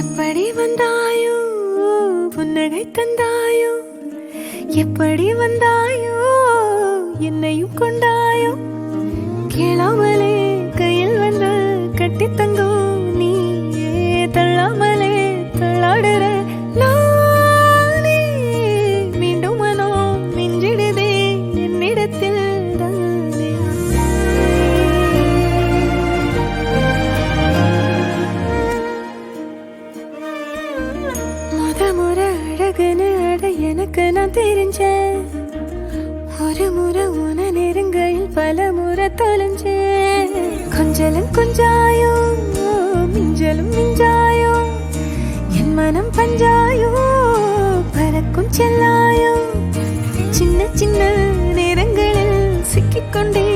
எப்படி வந்தாயோ புன்னகை தந்தாயோ, எப்படி வந்தாயோ என்னையும் கொண்டாயோ, கேளாமலே கையில் வந்து கட்டி தங்கோ நீ தள்ளாமலே தள்ளாடுற நானே, மீண்டும் மனோ மிஞ்சிடுதே என்னிடத்தில் தானே. முறை அழகுன்னு அட எனக்கு நான் தெரிஞ்சேன், ஒரு முறை உன நெருங்கையில் பல முறை தொலைஞ்சேன். கொஞ்சலும் கொஞ்சாயோ மிஞ்சலும் மிஞ்சாயோ, என் மனம் பஞ்சாயோ பறக்கும் செல்லாயோ, சின்ன சின்ன நேரங்களில் சிக்கிக்கொண்டே